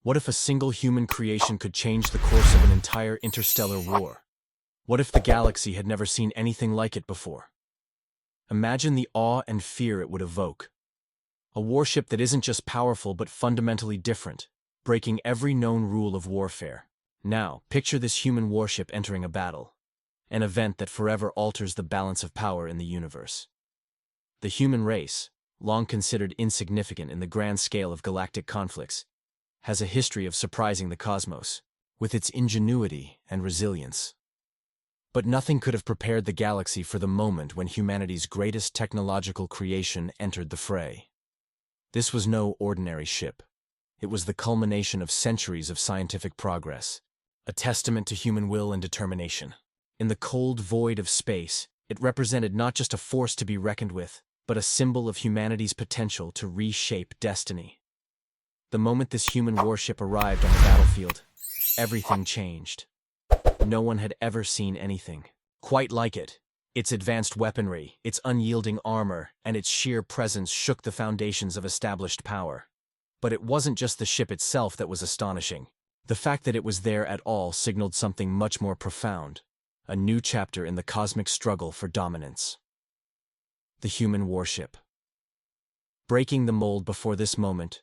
What if a single human creation could change the course of an entire interstellar war? What if the galaxy had never seen anything like it before? Imagine the awe and fear it would evoke. A warship that isn't just powerful but fundamentally different, breaking every known rule of warfare. Now, picture this human warship entering a battle, an event that forever alters the balance of power in the universe. The human race, long considered insignificant in the grand scale of galactic conflicts, has a history of surprising the cosmos, with its ingenuity and resilience. But nothing could have prepared the galaxy for the moment when humanity's greatest technological creation entered the fray. This was no ordinary ship. It was the culmination of centuries of scientific progress, a testament to human will and determination. In the cold void of space, it represented not just a force to be reckoned with, but a symbol of humanity's potential to reshape destiny. The moment this human warship arrived on the battlefield, everything changed. No one had ever seen anything quite like it. Its advanced weaponry, its unyielding armor, and its sheer presence shook the foundations of established power. But it wasn't just the ship itself that was astonishing. The fact that it was there at all signaled something much more profound, a new chapter in the cosmic struggle for dominance. The human warship. Breaking the mold before this moment,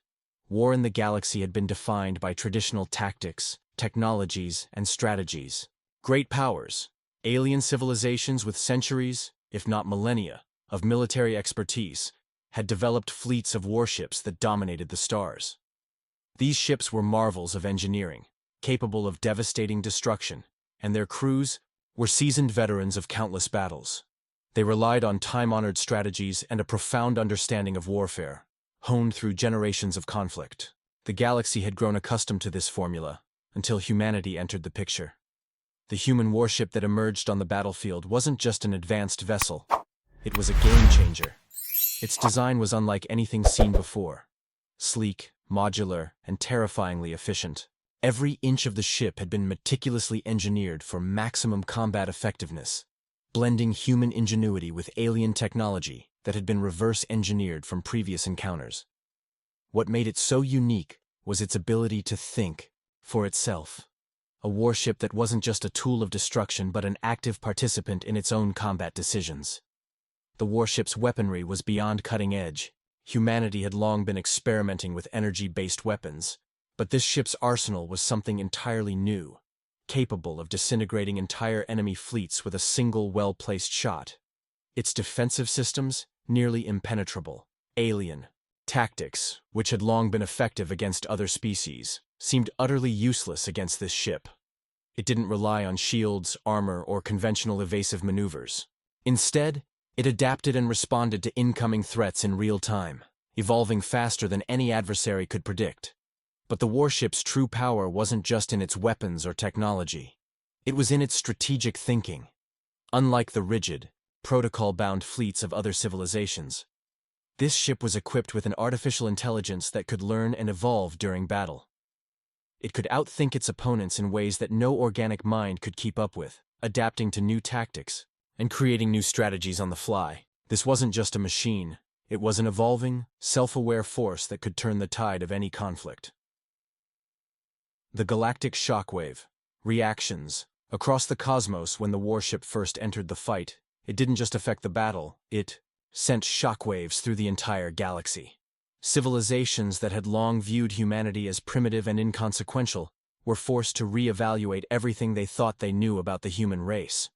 war in the galaxy had been defined by traditional tactics, technologies, and strategies. Great powers, alien civilizations with centuries, if not millennia, of military expertise, had developed fleets of warships that dominated the stars. These ships were marvels of engineering, capable of devastating destruction, and their crews were seasoned veterans of countless battles. They relied on time-honored strategies and a profound understanding of warfare, honed through generations of conflict. The galaxy had grown accustomed to this formula, until humanity entered the picture. The human warship that emerged on the battlefield wasn't just an advanced vessel. It was a game-changer. Its design was unlike anything seen before. Sleek, modular, and terrifyingly efficient. Every inch of the ship had been meticulously engineered for maximum combat effectiveness, blending human ingenuity with alien technology that had been reverse-engineered from previous encounters. What made it so unique was its ability to think for itself. A warship that wasn't just a tool of destruction but an active participant in its own combat decisions. The warship's weaponry was beyond cutting edge. Humanity had long been experimenting with energy-based weapons, but this ship's arsenal was something entirely new, capable of disintegrating entire enemy fleets with a single well-placed shot. Its defensive systems, nearly impenetrable. Alien tactics, which had long been effective against other species, seemed utterly useless against this ship. It didn't rely on shields, armor, or conventional evasive maneuvers. Instead, it adapted and responded to incoming threats in real time, evolving faster than any adversary could predict. But the warship's true power wasn't just in its weapons or technology. It was in its strategic thinking. Unlike the rigid, protocol-bound fleets of other civilizations, this ship was equipped with an artificial intelligence that could learn and evolve during battle. It could outthink its opponents in ways that no organic mind could keep up with, adapting to new tactics and creating new strategies on the fly. This wasn't just a machine. It was an evolving, self-aware force that could turn the tide of any conflict. The galactic shockwave. Reactions. Across the cosmos when the warship first entered the fight, it didn't just affect the battle, it sent shockwaves through the entire galaxy. Civilizations that had long viewed humanity as primitive and inconsequential were forced to re-evaluate everything they thought they knew about the human race.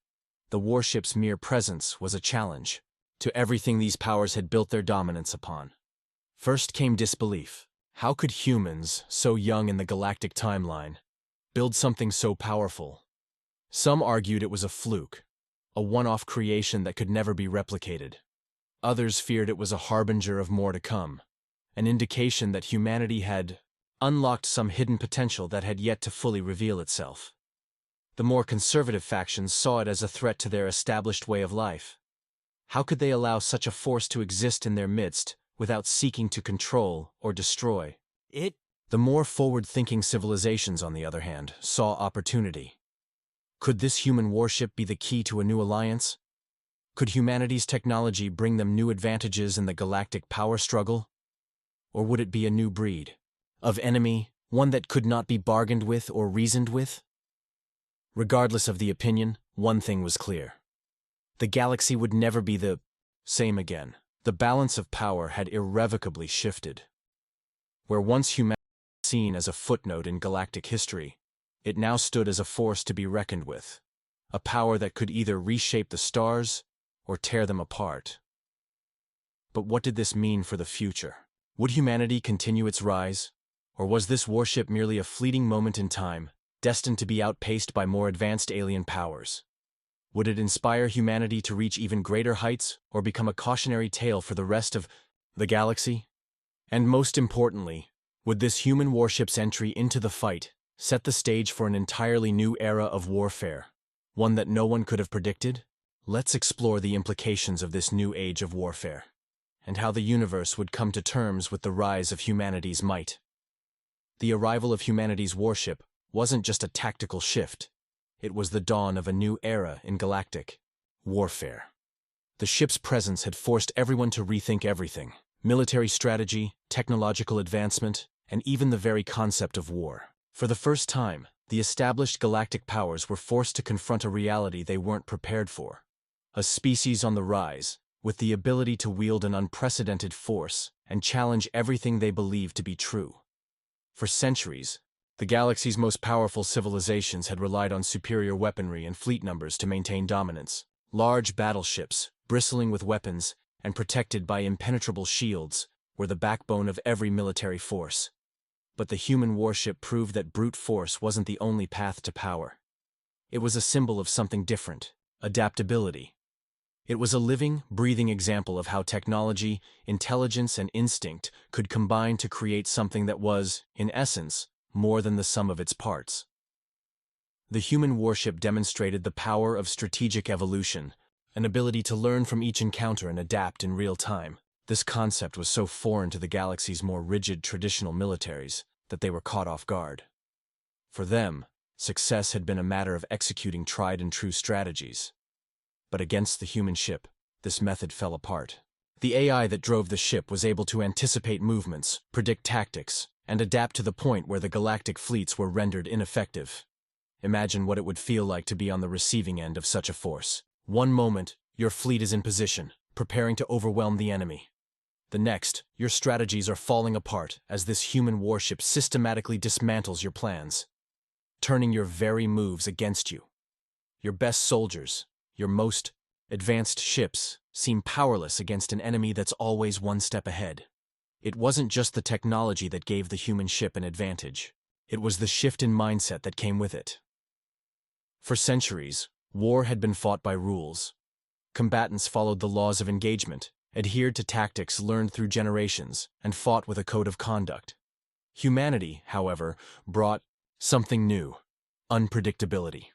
The warship's mere presence was a challenge to everything these powers had built their dominance upon. First came disbelief. How could humans, so young in the galactic timeline, build something so powerful? Some argued it was a fluke, a one-off creation that could never be replicated. Others feared it was a harbinger of more to come, an indication that humanity had unlocked some hidden potential that had yet to fully reveal itself. The more conservative factions saw it as a threat to their established way of life. How could they allow such a force to exist in their midst without seeking to control or destroy it? The more forward-thinking civilizations, on the other hand, saw opportunity. Could this human warship be the key to a new alliance? Could humanity's technology bring them new advantages in the galactic power struggle? Or would it be a new breed of enemy one that could not be bargained with or reasoned with? Regardless of the opinion, one thing was clear. The galaxy would never be the same again. The balance of power had irrevocably shifted. Where once humanity was seen as a footnote in galactic history, it now stood as a force to be reckoned with, a power that could either reshape the stars or tear them apart. But what did this mean for the future? Would humanity continue its rise, or was this warship merely a fleeting moment in time, destined to be outpaced by more advanced alien powers? Would it inspire humanity to reach even greater heights, or become a cautionary tale for the rest of the galaxy? And most importantly, would this human warship's entry into the fight set the stage for an entirely new era of warfare, one that no one could have predicted? Let's explore the implications of this new age of warfare, and how the universe would come to terms with the rise of humanity's might. The arrival of humanity's warship wasn't just a tactical shift. It was the dawn of a new era in galactic warfare. The ship's presence had forced everyone to rethink everything: military strategy, technological advancement, and even the very concept of war. For the first time, the established galactic powers were forced to confront a reality they weren't prepared for. A species on the rise, with the ability to wield an unprecedented force and challenge everything they believed to be true. For centuries, the galaxy's most powerful civilizations had relied on superior weaponry and fleet numbers to maintain dominance. Large battleships, bristling with weapons and protected by impenetrable shields, were the backbone of every military force. But the human warship proved that brute force wasn't the only path to power. It was a symbol of something different: adaptability. It was a living, breathing example of how technology, intelligence, and instinct could combine to create something that was, in essence, more than the sum of its parts. The human warship demonstrated the power of strategic evolution, an ability to learn from each encounter and adapt in real time. This concept was so foreign to the galaxy's more rigid traditional militaries that they were caught off guard. For them, success had been a matter of executing tried-and-true strategies. But against the human ship, this method fell apart. The AI that drove the ship was able to anticipate movements, predict tactics, and adapt to the point where the galactic fleets were rendered ineffective. Imagine what it would feel like to be on the receiving end of such a force. One moment, your fleet is in position, preparing to overwhelm the enemy. The next, your strategies are falling apart as this human warship systematically dismantles your plans, turning your very moves against you. Your best soldiers, your most advanced ships, seem powerless against an enemy that's always one step ahead. It wasn't just the technology that gave the human ship an advantage. It was the shift in mindset that came with it. For centuries, war had been fought by rules. Combatants followed the laws of engagement, adhered to tactics learned through generations, and fought with a code of conduct. Humanity, however, brought something new: unpredictability.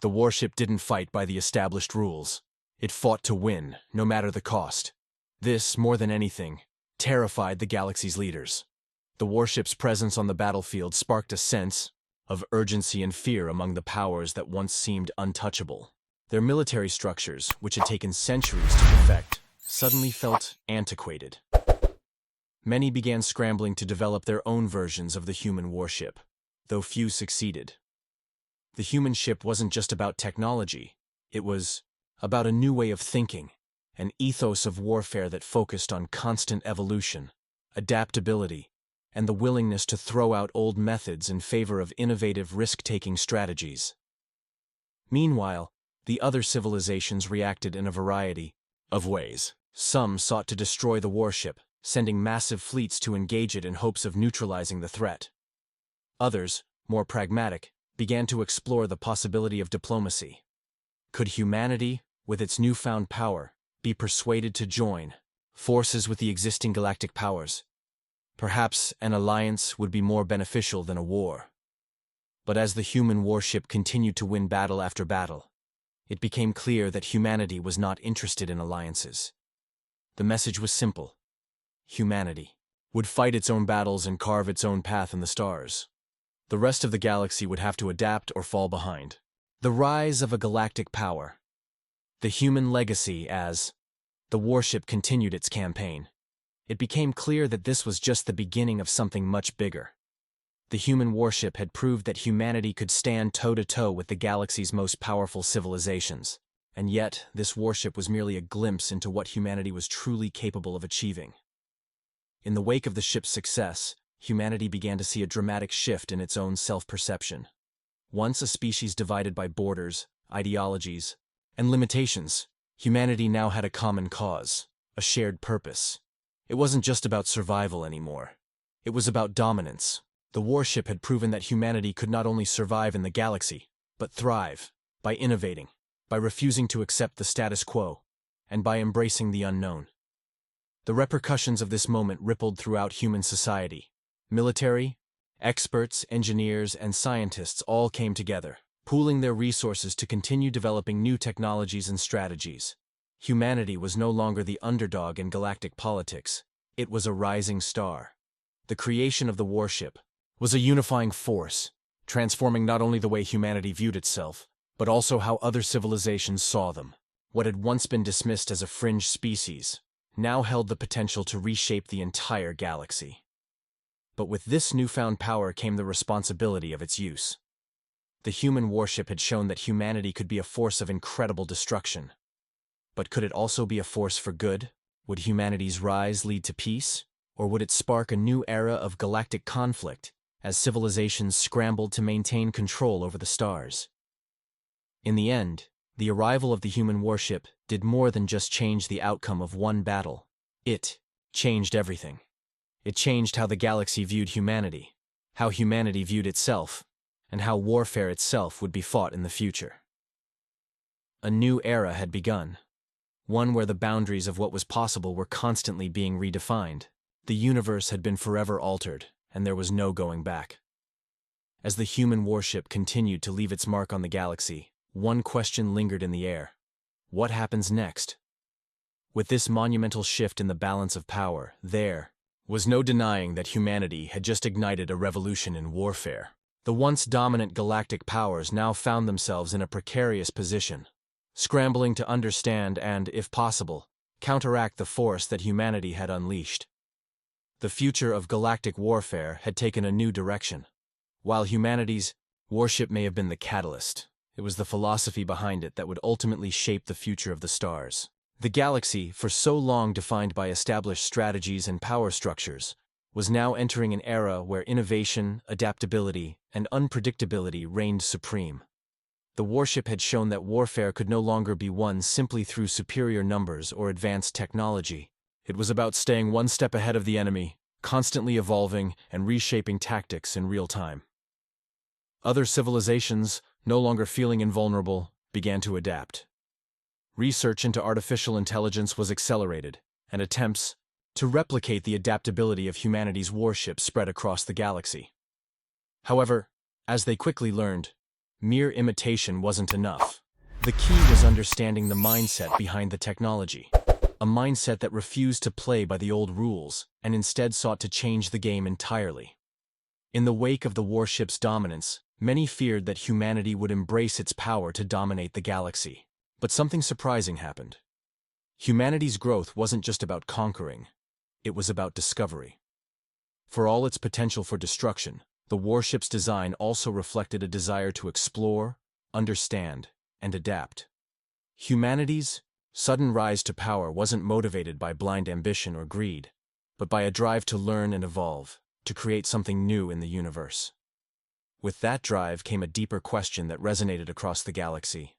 The warship didn't fight by the established rules. It fought to win, no matter the cost. This, more than anything, terrified the galaxy's leaders. The warship's presence on the battlefield sparked a sense of urgency and fear among the powers that once seemed untouchable. Their military structures, which had taken centuries to perfect, suddenly felt antiquated. Many began scrambling to develop their own versions of the human warship, though few succeeded. The human ship wasn't just about technology, it was about a new way of thinking, an ethos of warfare that focused on constant evolution, adaptability, and the willingness to throw out old methods in favor of innovative risk-taking strategies. Meanwhile, the other civilizations reacted in a variety of ways. Some sought to destroy the warship, sending massive fleets to engage it in hopes of neutralizing the threat. Others, more pragmatic, began to explore the possibility of diplomacy. Could humanity, with its newfound power, be persuaded to join forces with the existing galactic powers? Perhaps an alliance would be more beneficial than a war. But as the human warship continued to win battle after battle, it became clear that humanity was not interested in alliances. The message was simple: humanity would fight its own battles and carve its own path in the stars. The rest of the galaxy would have to adapt or fall behind. The rise of a galactic power. The human legacy as the warship continued its campaign. It became clear that this was just the beginning of something much bigger. The human warship had proved that humanity could stand toe-to-toe with the galaxy's most powerful civilizations. And yet, this warship was merely a glimpse into what humanity was truly capable of achieving. In the wake of the ship's success, humanity began to see a dramatic shift in its own self-perception. Once a species divided by borders, ideologies, and limitations, humanity now had a common cause, a shared purpose. It wasn't just about survival anymore. It was about dominance. The warship had proven that humanity could not only survive in the galaxy, but thrive, by innovating, by refusing to accept the status quo, and by embracing the unknown. The repercussions of this moment rippled throughout human society. Military, experts, engineers, and scientists all came together, pooling their resources to continue developing new technologies and strategies. Humanity was no longer the underdog in galactic politics. It was a rising star. The creation of the warship was a unifying force, transforming not only the way humanity viewed itself, but also how other civilizations saw them. What had once been dismissed as a fringe species now held the potential to reshape the entire galaxy. But with this newfound power came the responsibility of its use. The human warship had shown that humanity could be a force of incredible destruction. But could it also be a force for good? Would humanity's rise lead to peace? Or would it spark a new era of galactic conflict as civilizations scrambled to maintain control over the stars? In the end, the arrival of the human warship did more than just change the outcome of one battle. It changed everything. It changed how the galaxy viewed humanity, how humanity viewed itself, and how warfare itself would be fought in the future. A new era had begun, one where the boundaries of what was possible were constantly being redefined. The universe had been forever altered, and there was no going back. As the human warship continued to leave its mark on the galaxy, one question lingered in the air. What happens next? With this monumental shift in the balance of power, there was no denying that humanity had just ignited a revolution in warfare. The once dominant galactic powers now found themselves in a precarious position, scrambling to understand and, if possible, counteract the force that humanity had unleashed. The future of galactic warfare had taken a new direction. While humanity's warship may have been the catalyst, it was the philosophy behind it that would ultimately shape the future of the stars. The galaxy, for so long defined by established strategies and power structures, was now entering an era where innovation, adaptability, and unpredictability reigned supreme. The warship had shown that warfare could no longer be won simply through superior numbers or advanced technology. It was about staying one step ahead of the enemy, constantly evolving and reshaping tactics in real time. Other civilizations, no longer feeling invulnerable, began to adapt. Research into artificial intelligence was accelerated, and attempts to replicate the adaptability of humanity's warship spread across the galaxy. However, as they quickly learned, mere imitation wasn't enough. The key was understanding the mindset behind the technology. A mindset that refused to play by the old rules and instead sought to change the game entirely. In the wake of the warship's dominance, many feared that humanity would embrace its power to dominate the galaxy. But something surprising happened. Humanity's growth wasn't just about conquering, it was about discovery. For all its potential for destruction, the warship's design also reflected a desire to explore, understand, and adapt. Humanity's sudden rise to power wasn't motivated by blind ambition or greed, but by a drive to learn and evolve, to create something new in the universe. With that drive came a deeper question that resonated across the galaxy.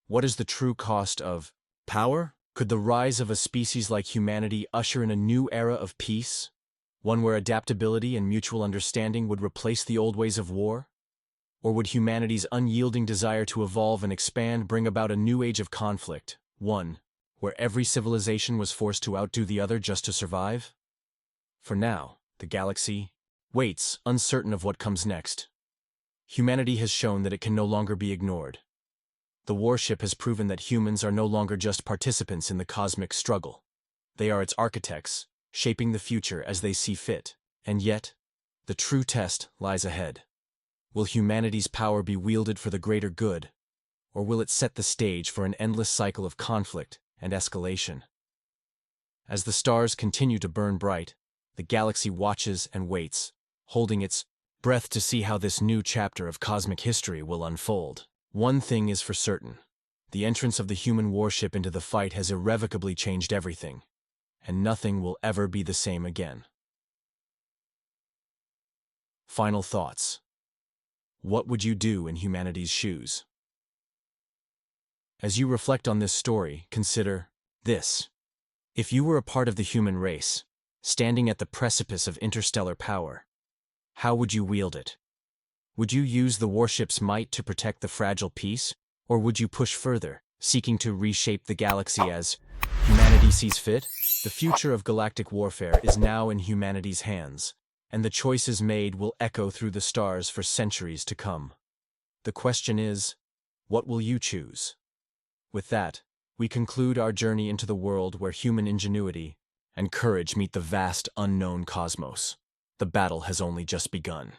What is the true cost of power? Could the rise of a species like humanity usher in a new era of peace? One where adaptability and mutual understanding would replace the old ways of war? Or would humanity's unyielding desire to evolve and expand bring about a new age of conflict? One where every civilization was forced to outdo the other just to survive? For now, the galaxy waits, uncertain of what comes next. Humanity has shown that it can no longer be ignored. The warship has proven that humans are no longer just participants in the cosmic struggle. They are its architects, shaping the future as they see fit. And yet, the true test lies ahead. Will humanity's power be wielded for the greater good, or will it set the stage for an endless cycle of conflict and escalation? As the stars continue to burn bright, the galaxy watches and waits, holding its breath to see how this new chapter of cosmic history will unfold. One thing is for certain. The entrance of the human warship into the fight has irrevocably changed everything, and nothing will ever be the same again. Final thoughts. What would you do in humanity's shoes? As you reflect on this story, consider this. If you were a part of the human race, standing at the precipice of interstellar power, how would you wield it? Would you use the warship's might to protect the fragile peace, or would you push further, seeking to reshape the galaxy as humanity sees fit? The future of galactic warfare is now in humanity's hands, and the choices made will echo through the stars for centuries to come. The question is, what will you choose? With that, we conclude our journey into the world where human ingenuity and courage meet the vast unknown cosmos. The battle has only just begun.